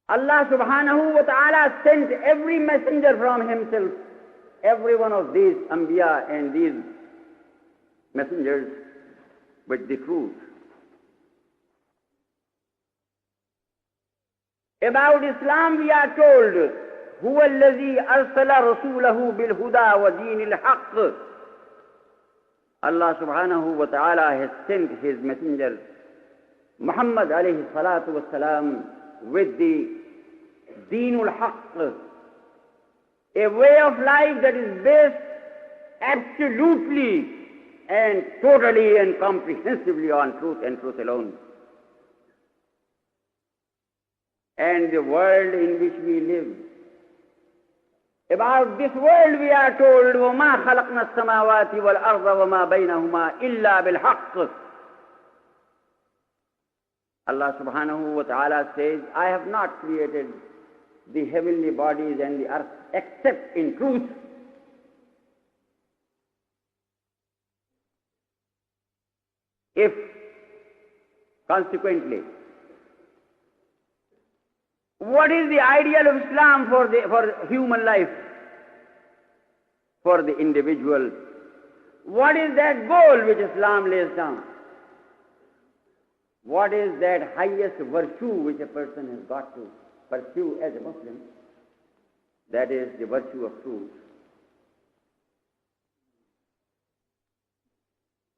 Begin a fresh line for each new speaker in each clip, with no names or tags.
Allah subhanahu wa ta'ala sent every messenger from himself, every one of these Anbiya and these messengers with the truth. About Islam we are told, هو الذي أرسل رسوله بالهدى ودين الحق. Allah subhanahu wa ta'ala has sent his messenger Muhammad alayhi salatu wasalam with the Deenul Haqq, a way of life that is based absolutely and totally and comprehensively on truth and truth alone. And the world in which we live, about this world we are told, وَمَا خَلَقْنَا السَّمَاوَاتِ وَالْأَرْضَ وَمَا بَيْنَهُمَا إِلَّا بِالْحَقِّ. Allah subhanahu wa ta'ala says, I have not created the heavenly bodies and the earth except in truth. If, consequently, what is the ideal of Islam for human life, for the individual? What is that goal which Islam lays down? What is that highest virtue which a person has got to pursue as a Muslim? That is the virtue of truth.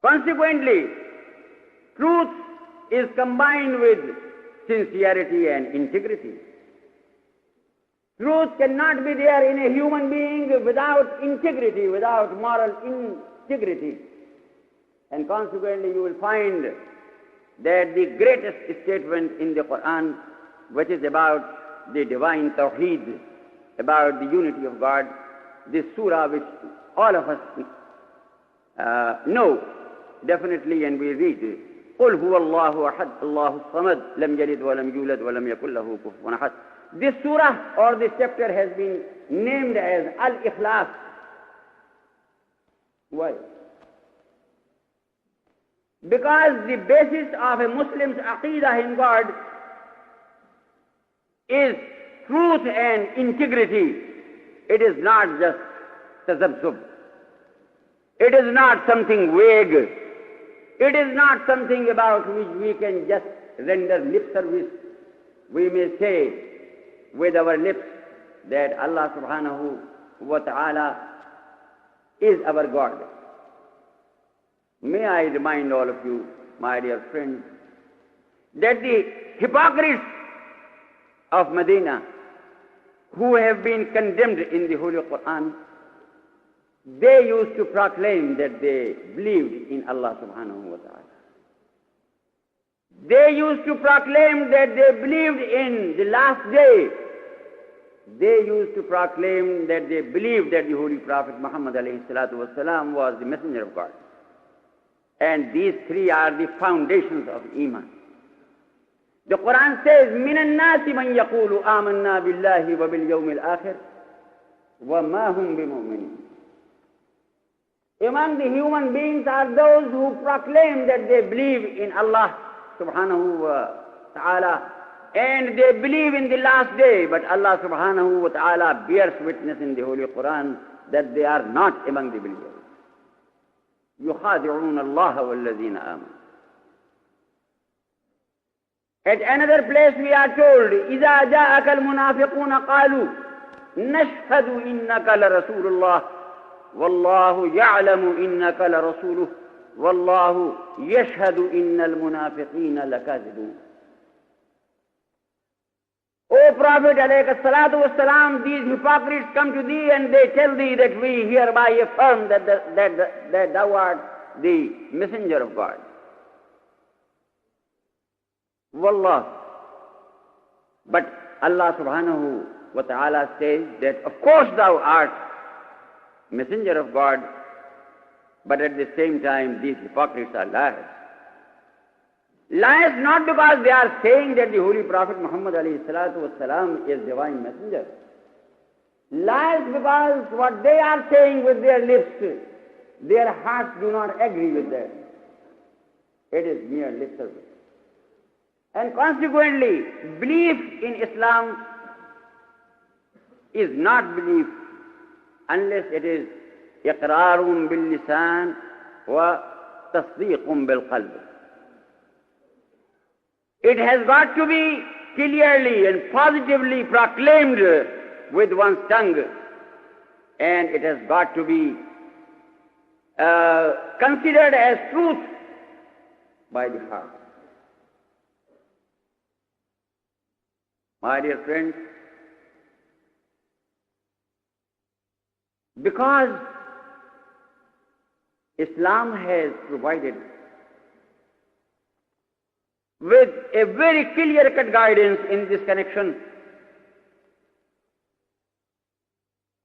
Consequently, truth is combined with sincerity and integrity. Truth cannot be there in a human being without integrity, without moral integrity. And consequently, you will find that the greatest statement in the Quran, which is about the divine Tawheed, about the unity of God, this surah which all of us know definitely, and we read, قُلْ هُوَ اللَّهُ أَحَدٌ اللَّهُ الصَّمَدُ لَمْ يَلِدْ وَلَمْ يُولَدْ وَلَمْ يَكُنْ لَهُ كُفُوًا أَحَدٌ. This surah or this chapter has been named as Al-Ikhlas. Why? Because the basis of a Muslim's aqidah in God is truth and integrity. It is not just tazabzub. It is not something vague. It is not something about which we can just render lip service. We may say with our lips that Allah subhanahu wa ta'ala is our God. May I remind all of you, my dear friends, that the hypocrites of Medina, who have been condemned in the Holy Quran, they used to proclaim that they believed in Allah subhanahu wa ta'ala. They used to proclaim that they believed in the last day. They used to proclaim that they believed that the Holy Prophet Muhammad alayhi salatu wasalam was the messenger of God. And these three are the foundations of Iman. The Quran says, مِنَ النَّاسِ مَنْ يَقُولُ آمَنَّا بِاللَّهِ وَبِالْيَوْمِ الْآخِرِ وَمَا هُمْ بِمُؤْمِنِينَ. Among the human beings are those who proclaim that they believe in Allah subhanahu wa ta'ala and they believe in the last day, but Allah subhanahu wa ta'ala bears witness in the Holy Quran that they are not among the believers. يُخَادِعُونَ اللَّهَ وَالَّذِينَ آمَنُوا. At another place we are told, إِذَا جَاءَكَ الْمُنَافِقُونَ قَالُوا نَشْهَدُ إِنَّكَ لَرَسُولُ اللَّهِ وَاللَّهُ يَعْلَمُ إِنَّكَ لَرَسُولُهُ وَاللَّهُ يَشْهَدُ إِنَّ الْمُنَافِقِينَ لَكَاذِبُونَ. O Prophet alayhi salatu wassalam, these hypocrites come to thee and they tell thee that we hereby affirm that thou art the messenger of God. Wallah. But Allah subhanahu wa ta'ala says that of course thou art messenger of God, but at the same time these hypocrites are liars. Liars not because they are saying that the Holy Prophet Muhammad alayhi salatu wasalam is divine messenger. Liars because what they are saying with their lips, their hearts do not agree with that. It is mere lip service. And consequently, belief in Islam is not belief unless it is iqrarun bil lisan wa tasdeequn bil qalb. It has got to be clearly and positively proclaimed with one's tongue, and it has got to be considered as truth by the heart. My dear friends, because Islam has provided with a very clear-cut guidance in this connection,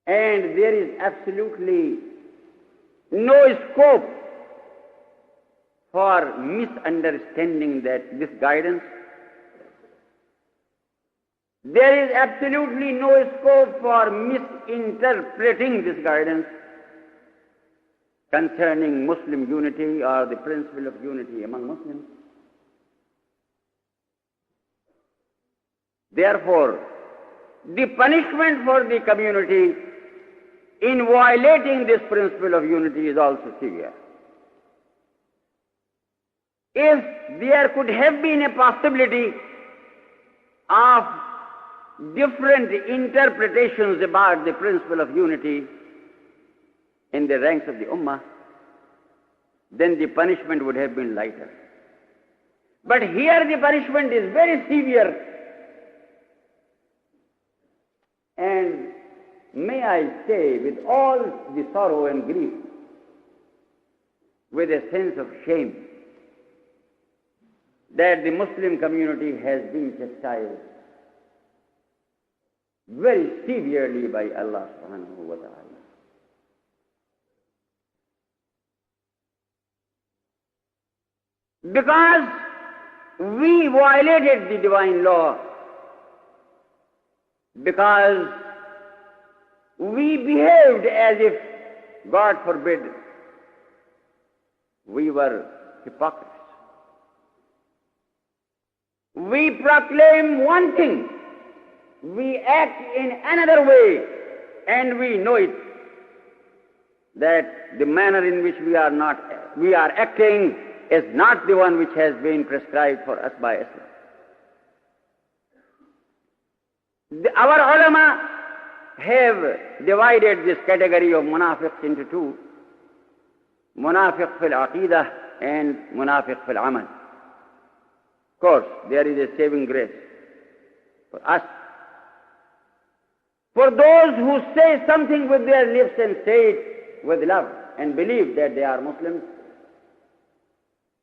and there is absolutely no scope for misunderstanding this guidance. There is absolutely no scope for misinterpreting this guidance concerning Muslim unity or the principle of unity among Muslims. Therefore, the punishment for the community in violating this principle of unity is also severe. If there could have been a possibility of different interpretations about the principle of unity in the ranks of the Ummah, then the punishment would have been lighter. But here the punishment is very severe, and may I say with all the sorrow and grief, with a sense of shame, that the Muslim community has been chastised very severely by Allah subhanahu wa ta'ala. Because we violated the divine law, because we behaved as if, God forbid, we were hypocrites. We proclaim one thing, we act in another way, and we know it, that the manner in which we are acting is not the one which has been prescribed for us by Islam. Our ulama have divided this category of munafiqs into two: munafiq fil aqidah and munafiq fil amal. Of course, there is a saving grace for us. For those who say something with their lips and say it with love and believe that they are Muslims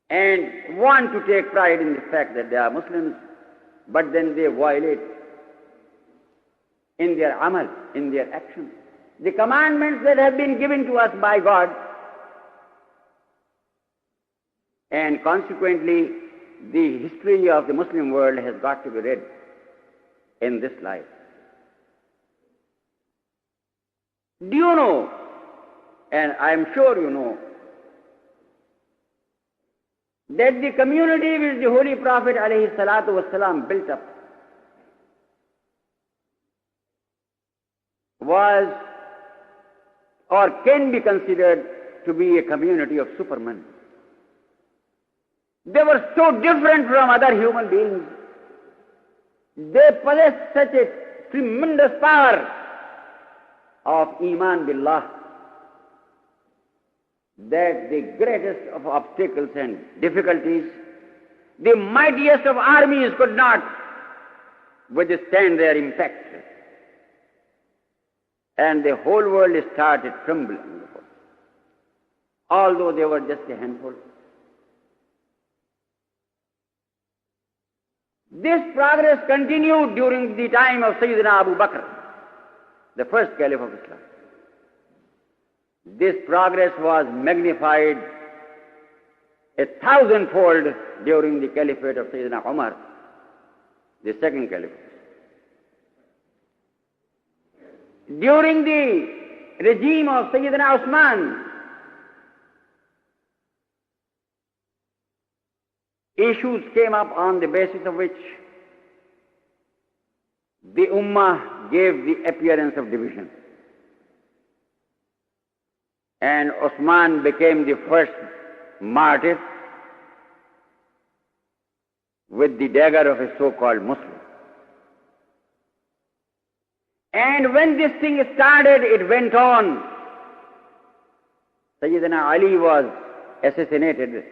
and want to take pride in the fact that they are Muslims, but then they violate in their amal, in their actions, the commandments that have been given to us by God, and consequently the history of the Muslim world has got to be read in this light. Do you know, and I am sure you know, that the community which the Holy Prophet ﷺ built up was or can be considered to be a community of supermen. They were so different from other human beings. They possessed such a tremendous power of Iman Billah that the greatest of obstacles and difficulties, the mightiest of armies could not withstand their impact. And the whole world started trembling, although they were just a handful. This progress continued during the time of Sayyidina Abu Bakr, the first caliph of Islam. This progress was magnified 1,000-fold during the caliphate of Sayyidina Umar, the second caliph. During the regime of Sayyidina Usman, issues came up on the basis of which the Ummah gave the appearance of division. And Osman became the first martyr with the dagger of a so-called Muslim. And when this thing started, it went on. Sayyidina Ali was assassinated.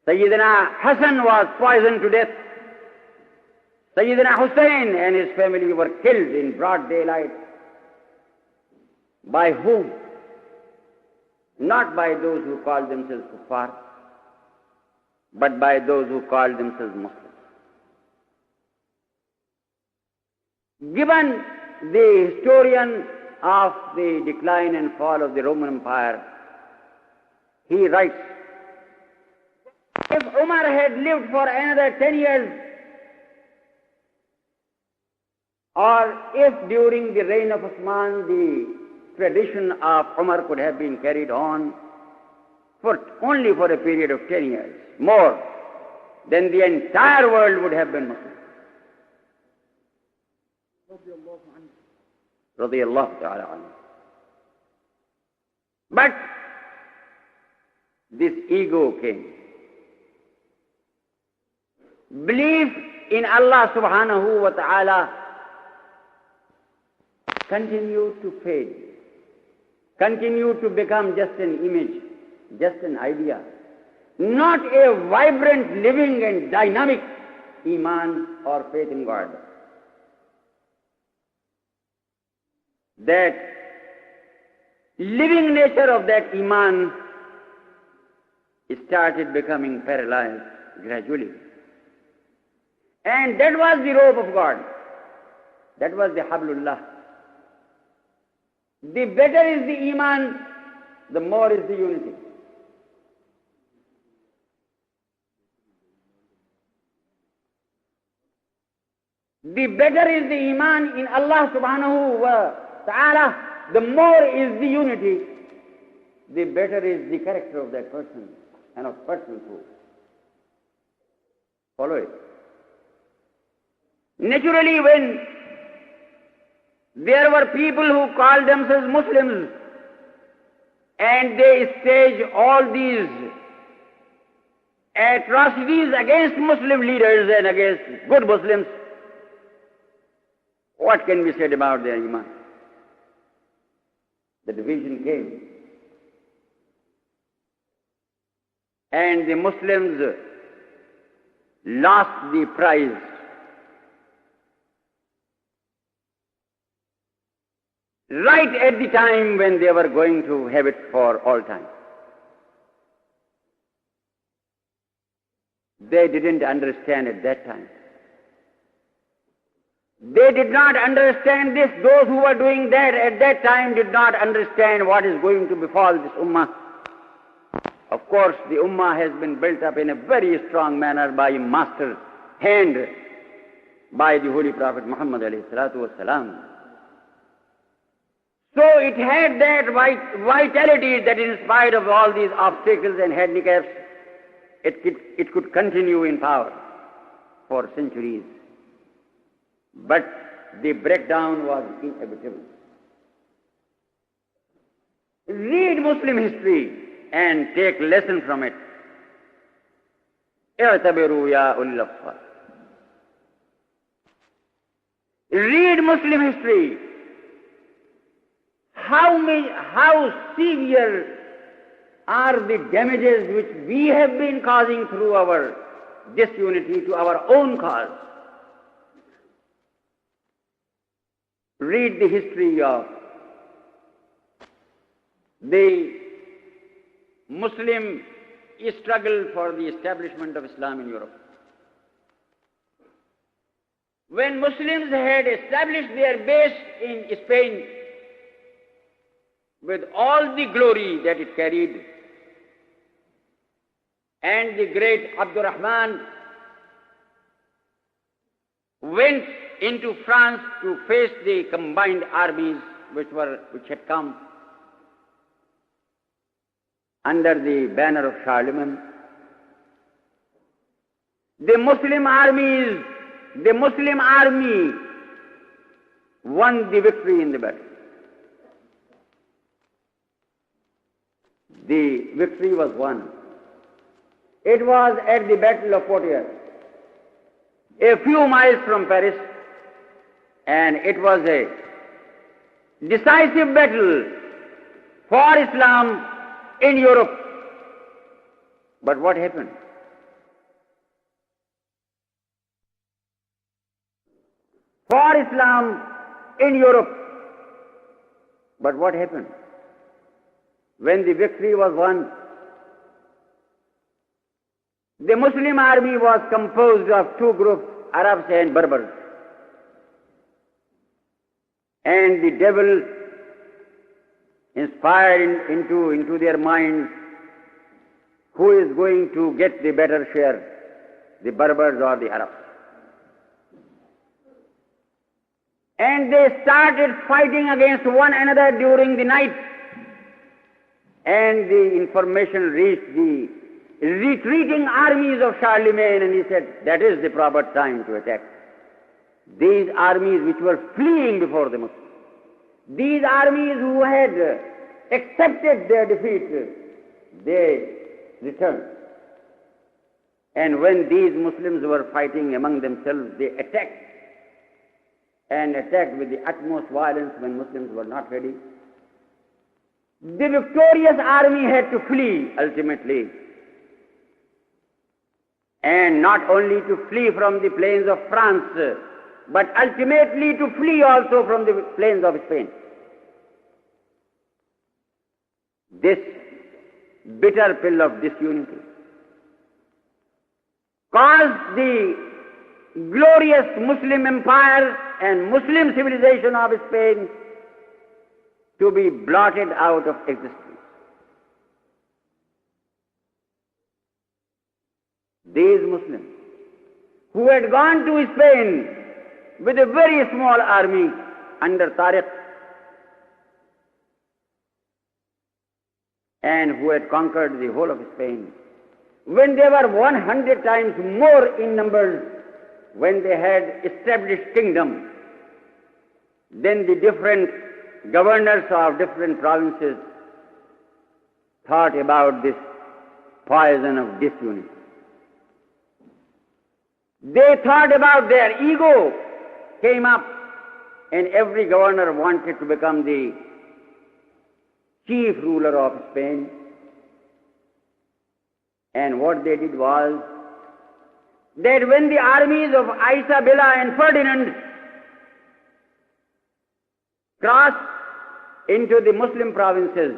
Sayyidina Hassan was poisoned to death. Sayyidina Hussein and his family were killed in broad daylight. By whom? Not by those who called themselves kuffar, but by those who called themselves Muslims. Gibbon, the historian of the decline and fall of the Roman Empire, he writes, if Umar had lived for another 10 years, or if during the reign of Osman the tradition of Umar could have been carried on only for a period of 10 years, more, then the entire world would have been Muslim. Radiyallahu ta'ala anhu. But this ego came. Belief in Allah subhanahu wa ta'ala continued to fade, continued to become just an image, just an idea, not a vibrant, living and dynamic iman or faith in God. That living nature of that iman started becoming paralyzed gradually. And that was the rope of God. That was the hablullah. The better is the iman, the more is the unity. The better is the iman in Allah subhanahu wa ta'ala, the more is the unity, the better is the character of that person and of persons who follow it. Naturally, when there were people who called themselves Muslims and they staged all these atrocities against Muslim leaders and against good Muslims, what can be said about their iman? The division came. And the Muslims lost the prize. Right at the time when they were going to have it for all time. They didn't understand at that time. They did not understand this. Those who were doing that at that time did not understand what is going to befall this ummah. Of course, the ummah has been built up in a very strong manner by a master hand, by the Holy Prophet Muhammad alayhi salatu wasalam. So it had that vitality that in spite of all these obstacles and handicaps, it could continue in power for centuries. But the breakdown was inevitable. Read Muslim history and take lesson from it. اعتبروا يا أولي الأبصار. Read Muslim history. How severe are the damages which we have been causing through our disunity to our own cause. Read the history of the Muslim struggle for the establishment of Islam in Europe. When Muslims had established their base in Spain with all the glory that it carried, and the great Abdur Rahman went into France to face the combined armies which had come under the banner of Charlemagne. The Muslim army won the victory in the battle. The victory was won. It was at the Battle of Poitiers, a few miles from Paris, and it was a decisive battle for Islam in Europe. But what happened? For Islam in Europe. But what happened? When the victory was won, the Muslim army was composed of two groups, Arabs and Berbers. And the devil inspired into their minds who is going to get the better share, the Berbers or the Arabs. And they started fighting against one another during the night. And the information reached the retreating armies of Charlemagne, and he said, that is the proper time to attack. These armies which were fleeing before the Muslims, these armies who had accepted their defeat, they returned. And when these Muslims were fighting among themselves, they attacked, and attacked with the utmost violence when Muslims were not ready. The victorious army had to flee ultimately. And not only to flee from the plains of France, but ultimately to flee also from the plains of Spain. This bitter pill of disunity caused the glorious Muslim empire and Muslim civilization of Spain to be blotted out of existence. These Muslims who had gone to Spain with a very small army under Tariq and who had conquered the whole of Spain, when they were 100 times more in numbers, when they had established kingdom, then the different governors of different provinces thought about this poison of disunity. They thought about their ego came up, and every governor wanted to become the chief ruler of Spain. And what they did was that when the armies of Isabella and Ferdinand crossed into the Muslim provinces,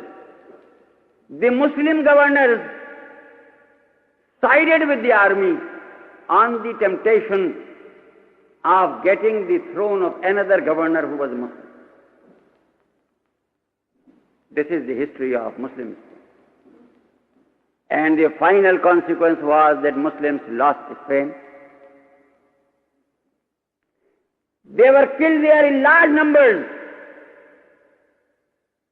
the Muslim governors sided with the army on the temptation of getting the throne of another governor who was Muslim. This is the history of Muslims. And the final consequence was that Muslims lost Spain. They were killed there in large numbers,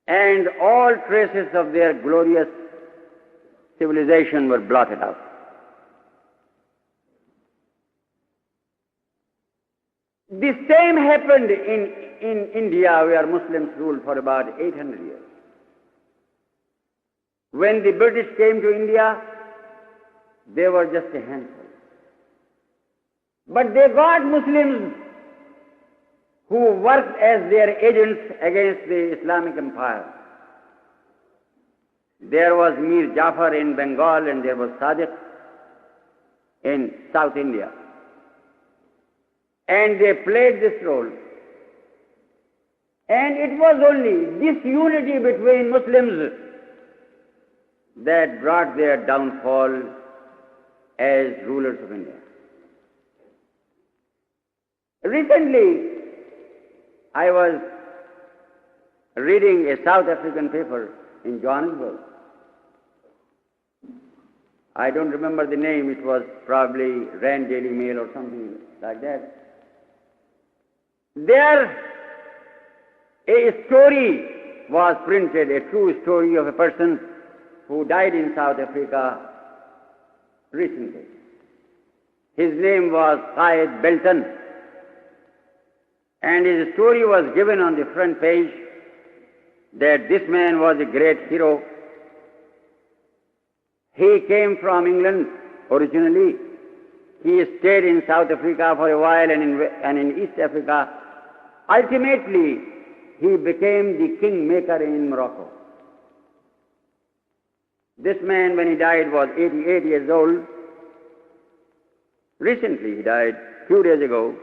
and all traces of their glorious civilization were blotted out. The same happened in India, where Muslims ruled for about 800 years. When the British came to India, they were just a handful. But they got Muslims who worked as their agents against the Islamic empire. There was Mir Jafar in Bengal, and there was Sadiq in South India. And they played this role. And it was only this unity between Muslims that brought their downfall as rulers of India. Recently, I was reading a South African paper in Johannesburg. I don't remember the name, it was probably Rand Daily Mail or something like that. There, a story was printed, a true story of a person who died in South Africa recently. His name was Syed Belton, and his story was given on the front page that this man was a great hero. He came from England originally. He stayed in South Africa for a while and in East Africa. Ultimately, he became the kingmaker in Morocco. This man, when he died, was 88 years old. Recently he died, few days ago.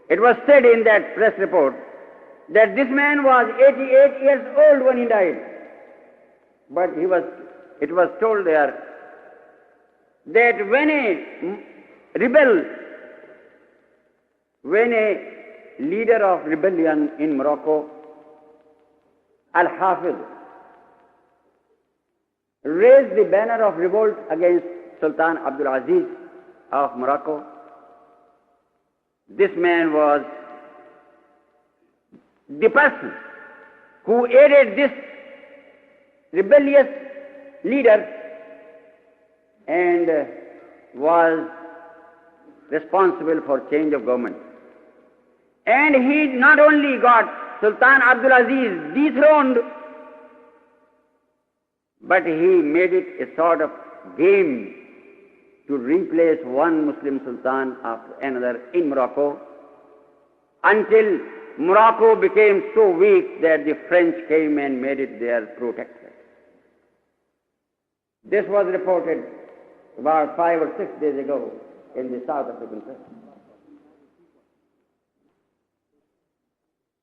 It was said in that press report that this man was 88 years old when he died. But it was told there that when a leader of rebellion in Morocco, Al-Hafiz, raised the banner of revolt against Sultan Abdul Aziz of Morocco, this man was the person who aided this rebellious leader and was responsible for change of government. And he not only got Sultan Abdul Aziz dethroned, but he made it a sort of game to replace one Muslim sultan after another in Morocco, until Morocco became so weak that the French came and made it their protector. This was reported about 5 or 6 days ago in the South African press.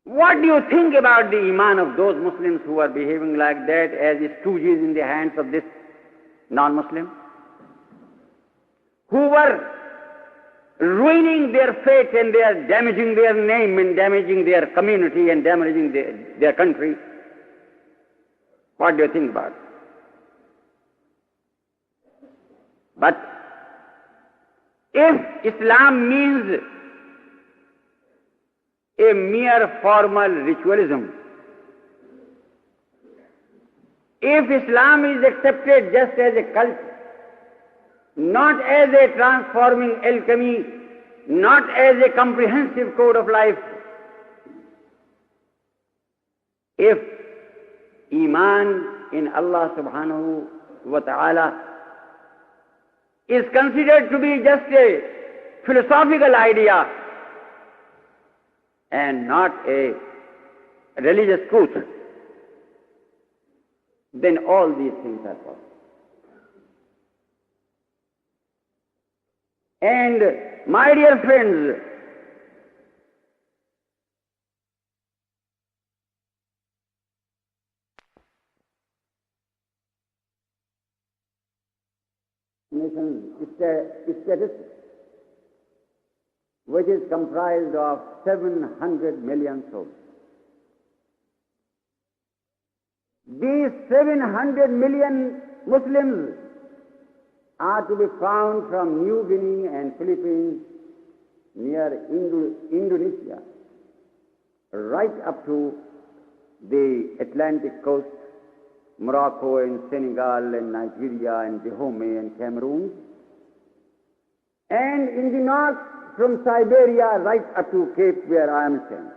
What do you think about the iman of those Muslims who are behaving like that as stooges in the hands of this non-Muslim? Who were ruining their fate and they are damaging their name and damaging their community and damaging their country. What do you think about it? But if Islam means a mere formal ritualism, if Islam is accepted just as a cult, not as a transforming alchemy, not as a comprehensive code of life, if Iman in Allah subhanahu wa ta'ala is considered to be just a philosophical idea and not a religious truth, then all these things are possible. And my dear friends, nation's statistics, which is comprised of 700 million souls. These 700 million Muslims are to be found from New Guinea and Philippines near Indonesia, right up to the Atlantic coast, Morocco and Senegal and Nigeria and Dahomey and Cameroon, and in the north from Siberia right up to Cape where I am staying,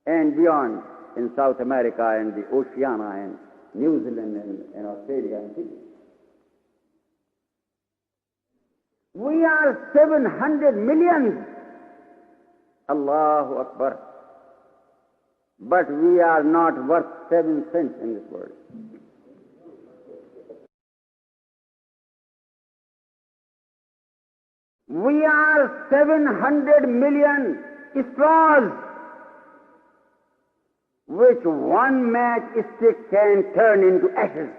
and beyond in South America and the Oceania and New Zealand and Australia and Fiji. We are 700 million. Allahu Akbar. But we are not worth 7 cents in this world. We are 700 million straws, which one matchstick can turn into ashes.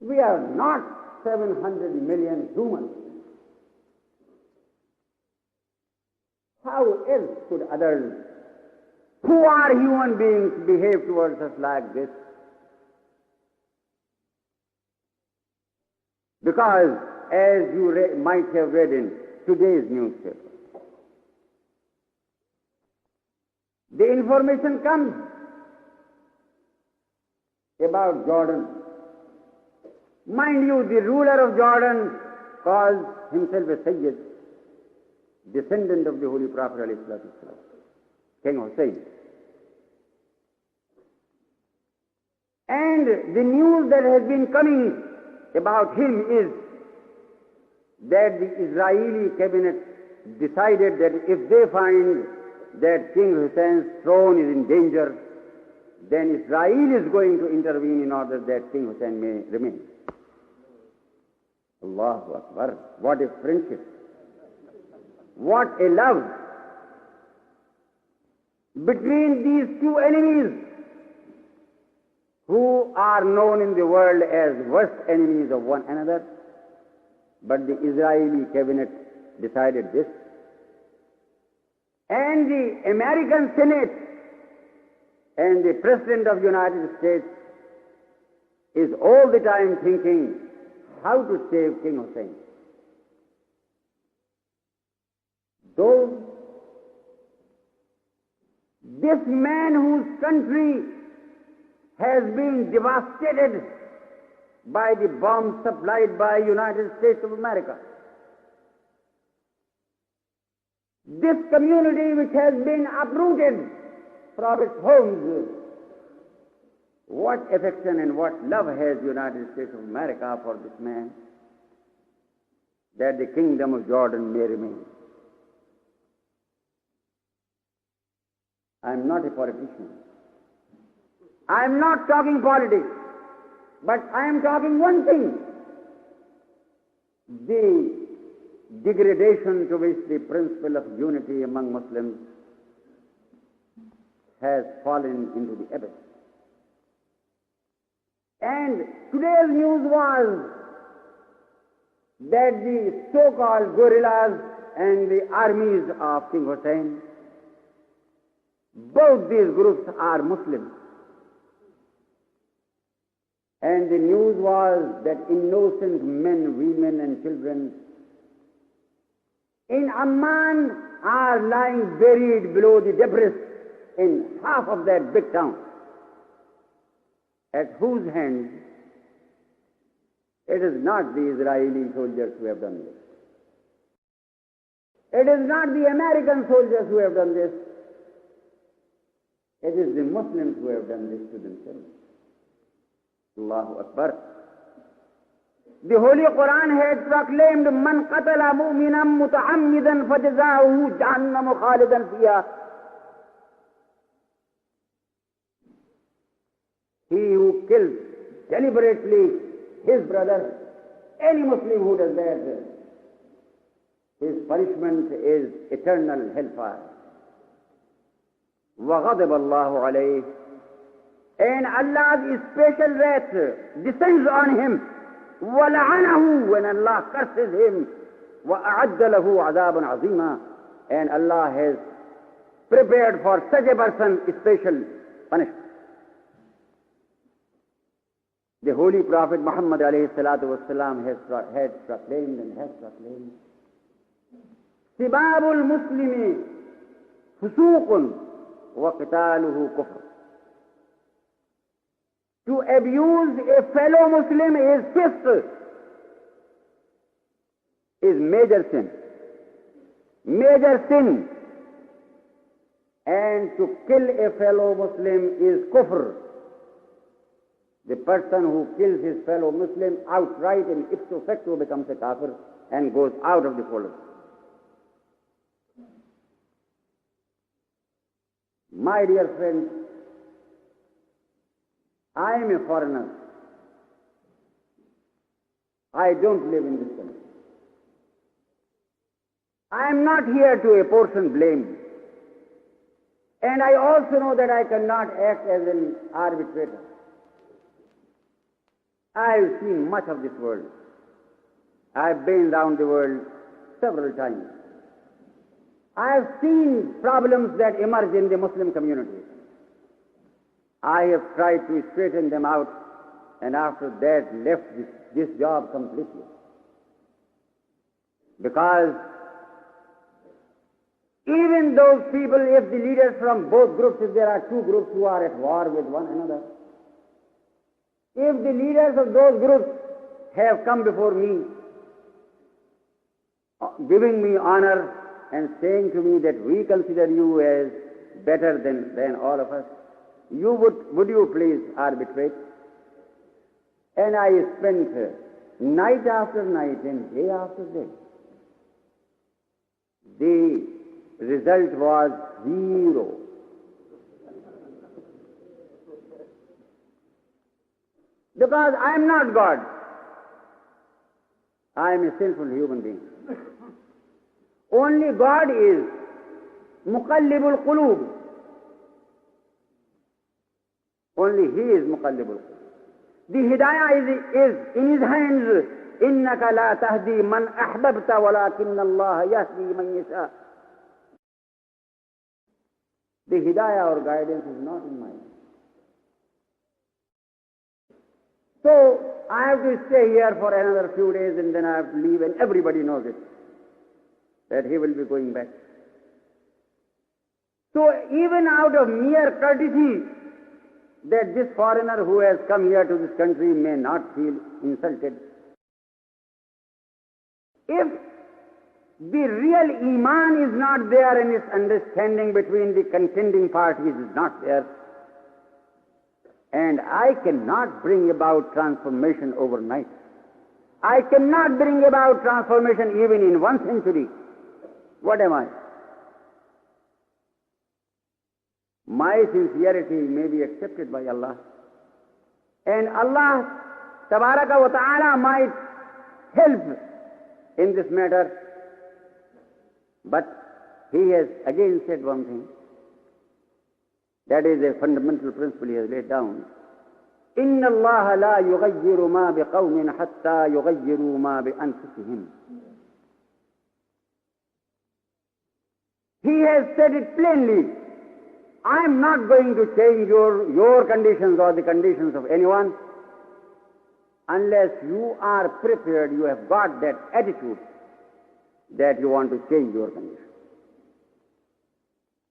We are not 700 million humans. How else could others, who are human beings, behave towards us like this? Because, as you might have read in today's newspaper, the information comes about Jordan Mind you, the ruler of Jordan calls himself a Sayyid, descendant of the Holy Prophet ﷺ, King Hussein. And the news that has been coming about him is that the Israeli cabinet decided that if they find that King Hussein's throne is in danger, then Israel is going to intervene in order that King Hussein may remain. Allahu Akbar. What a friendship. What a love between these two enemies who are known in the world as worst enemies of one another. But the Israeli cabinet decided this. And the American Senate and the President of the United States is all the time thinking how to save King Hussein. Though this man whose country has been devastated by the bombs supplied by United States of America, this community which has been uprooted from its homes, what affection and what love has the United States of America for this man, that the kingdom of Jordan may remain. I am not a politician. I am not talking politics, but I am talking one thing: the degradation to which the principle of unity among Muslims has fallen into the abyss. And today's news was that the so-called guerrillas and the armies of King Hussein, both these groups are Muslims. And the news was that innocent men, women and children in Amman are lying buried below the debris in half of that big town. At whose hands? It is not the Israeli soldiers who have done this. It is not the American soldiers who have done this. It is the Muslims who have done this to themselves. Allahu Akbar. The Holy Quran had proclaimed, "Man qatala mu'minan muta'ammidan fajza'uhu jahannam khalidan fiha." He who kills deliberately his brother, any Muslim who does that, his punishment is eternal hellfire. وَغَضِبَ اللَّهُ عَلَيْهِ, and Allah's special wrath descends on him. وَلَعَنَهُ, when Allah curses him. وَأَعَدَّ لَهُ عَذَابًا عَظِيمًا, and Allah has prepared for such a person special punishment. The Holy Prophet Muhammad ﷺ had proclaimed and has proclaimed, سِبَابُ الْمُسْلِمِ فُسُوقٌ وَقِتَالُهُ كُفْرٌ. To abuse a fellow Muslim is fisq, is major sin. Major sin. And to kill a fellow Muslim is kufr. The person who kills his fellow Muslim outright and ipso facto becomes a kafir and goes out of the fold. My dear friends, I am a foreigner. I don't live in this country. I am not here to apportion blame. And I also know that I cannot act as an arbitrator. I have seen much of this world. I have been around the world several times. I have seen problems that emerge in the Muslim community. I have tried to straighten them out, and after that left this job completely. Because even those people, if the leaders from both groups, if there are two groups who are at war with one another, if the leaders of those groups have come before me, giving me honor and saying to me that we consider you as better than all of us, would you please arbitrate? And I spent night after night and day after day. The result was 0. Because I am not God. I am a sinful human being. Only God is Muqallibul Qulub. Only He is Muqallibul Qulub. The Hidayah is in His hands. إِنَّكَ لَا تَهْدِي مَنْ أَحْبَبْتَ وَلَكِنَّ اللَّهَ يَهْدِي مَنْ يَشَاءُ. The Hidayah or guidance is not in my hands. So, I have to stay here for another few days and then I have to leave, and everybody knows it, that he will be going back. So, even out of mere courtesy, that this foreigner who has come here to this country may not feel insulted. If the real Iman is not there and its understanding between the contending parties is not there, and I cannot bring about transformation overnight. I cannot bring about transformation even in 1 century. What am I? My sincerity may be accepted by Allah. And Allah Tabaraka wa Ta'ala might help in this matter. But He has again said one thing. That is a fundamental principle He has laid down. إِنَّ اللَّهَ لَا يُغَيِّرُ مَا بِقَوْمٍ حَتَّى يُغَيِّرُوا مَا بِأَنفُسِهِمْ. He has said it plainly. I am not going to change your conditions or the conditions of anyone unless you are prepared, you have got that attitude that you want to change your condition.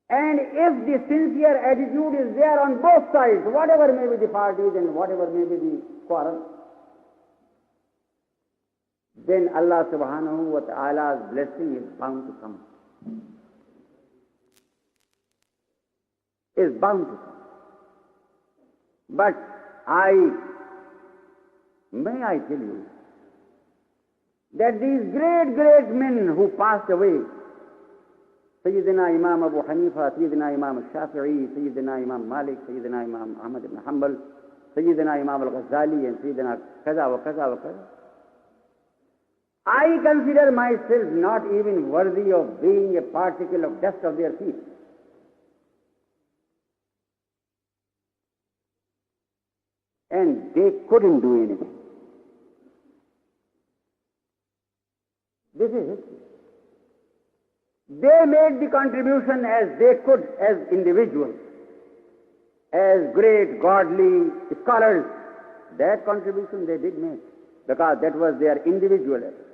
And if the sincere attitude is there on both sides, whatever may be the parties and whatever may be the quarrel, then Allah subhanahu wa ta'ala's blessing is bound to come. Is bound to come. But may I tell you that these great men who passed away, Sayyidina Imam Abu Hanifa, Sayyidina Imam Shafi'i, Sayyidina Imam Malik, Sayyidina Imam Ahmad ibn Hanbal, Sayyidina Imam al-Ghazali, and Sayyidina Kaza wa Kaza wa Kaza, I consider myself not even worthy of being a particle of dust of their feet. And they couldn't do anything. This is history. They made the contribution as they could as individuals, as great godly scholars. That contribution they did make, because that was their individual effort.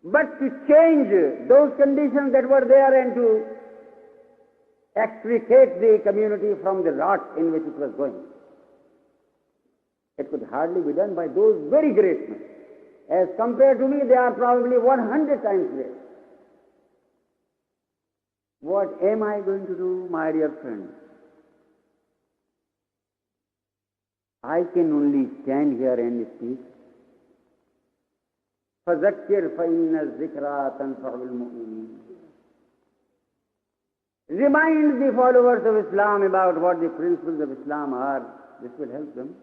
But to change those conditions that were there and to extricate the community from the rot in which it was going, it could hardly be done by those very great men. As compared to me, they are probably 100 times great. What am I going to do, my dear friends? I can only stand here and speak. فَذَكِّرْ فَإِنَّ الذِّكْرَى تَنْفَعُ الْمُؤْمِنِينَ. Remind the followers of Islam about what the principles of Islam are. This will help them.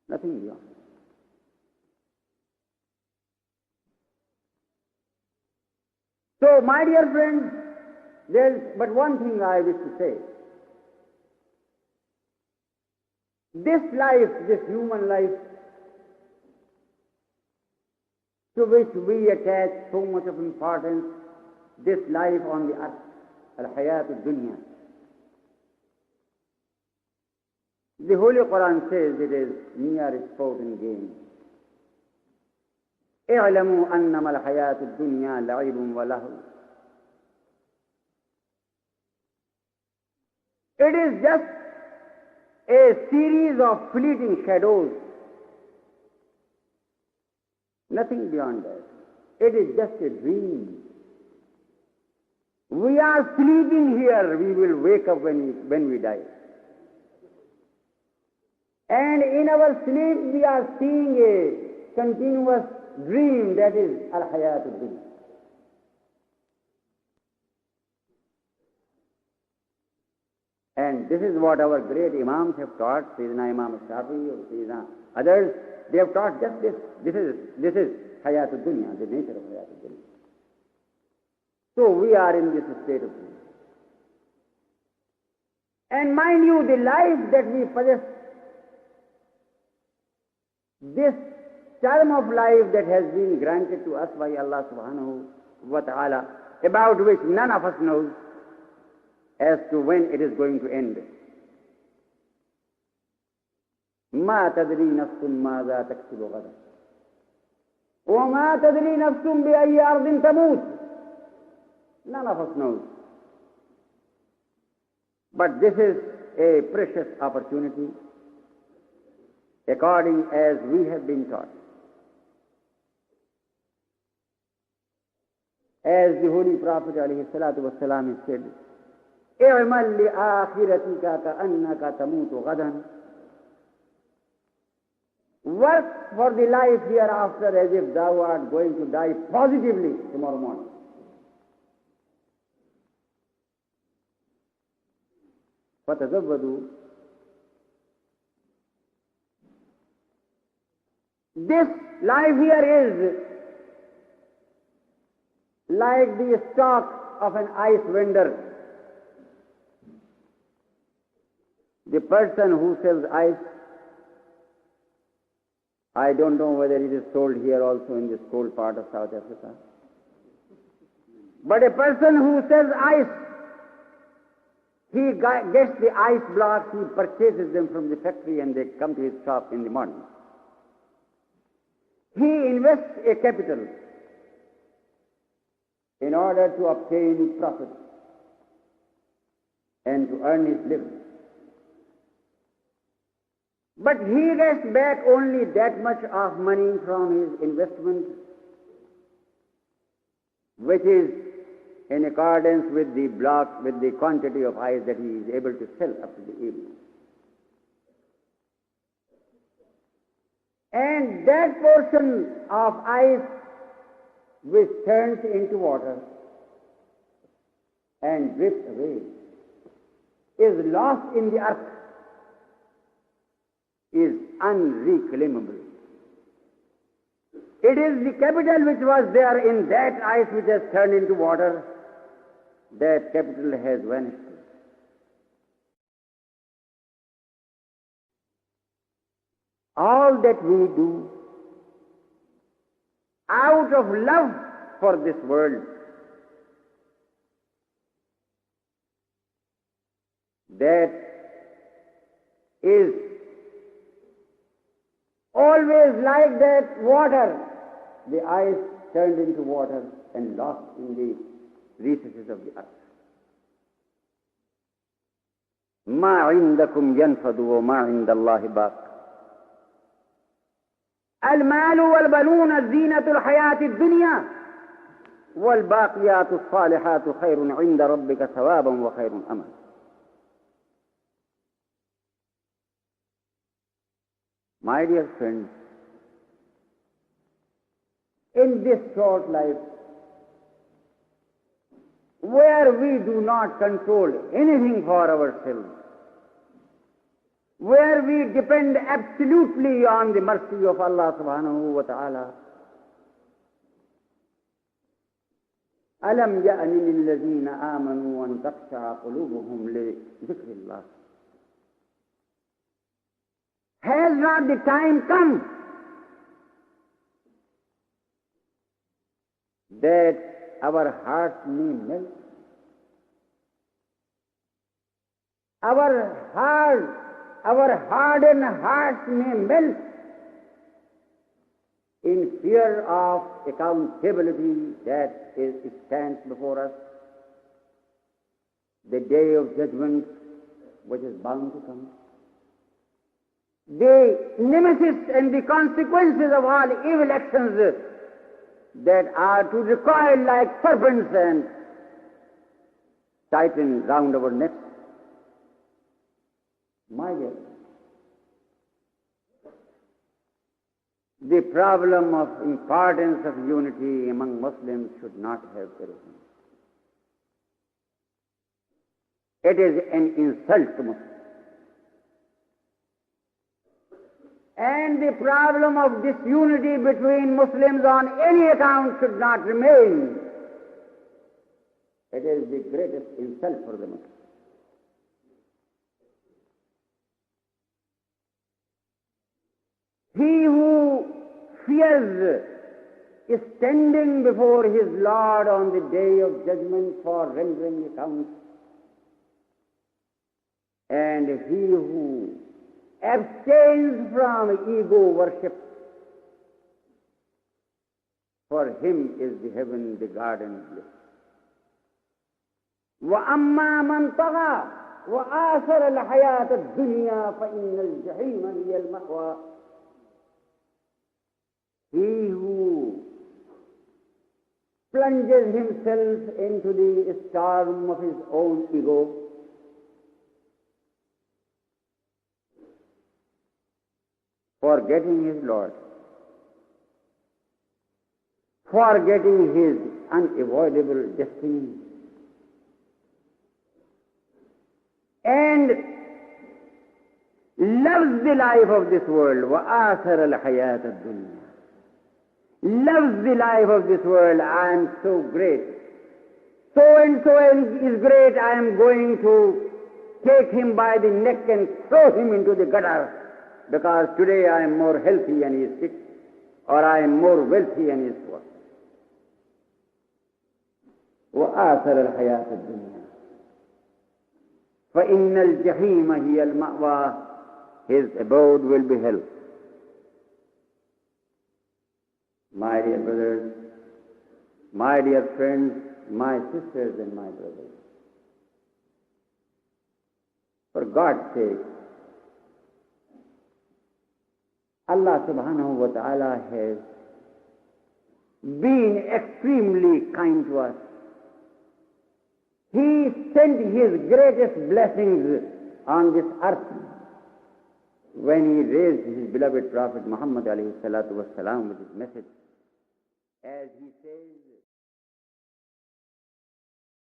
Nothing beyond. So, my dear friends, there is but one thing I wish to say. This life, this human life, to which we attach so much of importance, this life on the earth, al-hayat al-dunya. The Holy Quran says it is mere sport and game. اعلموا أنما الحياة الدنيا لعب ولهو. It is just a series of fleeting shadows Nothing beyond that. It is just a dream. We are sleeping here, we will wake up when we die. And in our sleep we are seeing a continuous dream, that is al-hayatul dunya. And this is what our great Imams have taught, Sayyidina Imam Shafi or Sayyidina others, they have taught just this. This is hayatul dunya, the nature of hayatul dunya. So we are in this state of dream. And mind you, the life that we possess, this term of life that has been granted to us by Allah subhanahu wa ta'ala, about which none of us knows as to when it is going to end. ما تدري نفس ماذا تكسب غدا وما تدري نفس بأي أرض تموت. None of us knows. But this is a precious opportunity, according as we have been taught. As the Holy Prophet ﷺ has said, اعمل لآخرتك كأنك تموت غدا. Work for the life hereafter as if thou art going to die positively tomorrow morning. فَتَزَوَّدُوا. This life here is like the stock of an ice vendor. The person who sells ice, I don't know whether it is sold here also in this cold part of South Africa. But a person who sells ice, he gets the ice blocks, he purchases them from the factory and they come to his shop in the morning. He invests a capital in order to obtain profit and to earn his living. But he gets back only that much of money from his investment, which is in accordance with the block, with the quantity of ice that he is able to sell up to the evening. And that portion of ice which turns into water and drifts away is lost in the earth, is unreclaimable. It is the capital which was there in that ice which has turned into water, that capital has vanished. All that we do out of love for this world, that is always like that water, the ice turned into water and lost in the recesses of the earth. ما عندكم ينفد وما عند الله باق. المال والبنون زينة الحياة الدنيا والباقيات الصالحات خير عند ربك ثوابا وخير أملا. My dear friends, in this short life, where we do not control anything for ourselves, where we depend absolutely on the mercy of Allah subhanahu wa ta'ala, أَلَمْ يَأْنِ لِلَّذِينَ آمَنُوا أَن تَخْشَعَ قُلُوبُهُمْ لِذِكْرِ اللَّهِ. Has not the time come that our hearts may melt? Our hardened hearts may melt in fear of accountability that stands before us, the day of judgment which is bound to come. the nemesis and the consequences of all evil actions that are to recoil like serpents and tighten round our necks. My dear, the problem of importance of unity among Muslims should not have arisen. It is an insult to Muslims. And the problem of disunity between Muslims on any account should not remain. It is the greatest insult for the Muslims. He who fears is standing before his Lord on the day of judgment for rendering accounts. And he who abstains from ego worship, for him is the heaven, the garden bliss. وَأَمَّا مَنْ طَغَى وَآثَرَ الْحَيَاةَ الدُّنْيَا فَإِنَّ الْجَحِيمَ هِيَ الْمَأْوَى. He who plunges himself into the storm of his own ego, forgetting his Lord, forgetting his unavoidable destiny, and loves the life of this world, وَآثَرَ الْحَيَاةَ الدُّنْيَا, loves the life of this world. I am so great, so and so is great, I am going to take him by the neck and throw him into the gutter, because today I am more healthy and he is sick, or I am more wealthy and he is poor. وآثر الحياة الدنيا فإن الجحيم هي المأوى. His abode will be hell. My dear brothers, my dear friends, my sisters and my brothers, for God's sake, Allah subhanahu wa ta'ala has been extremely kind to us. He sent His greatest blessings on this earth when He raised His beloved Prophet Muhammad alayhi salatu wasalam with His message. As He says,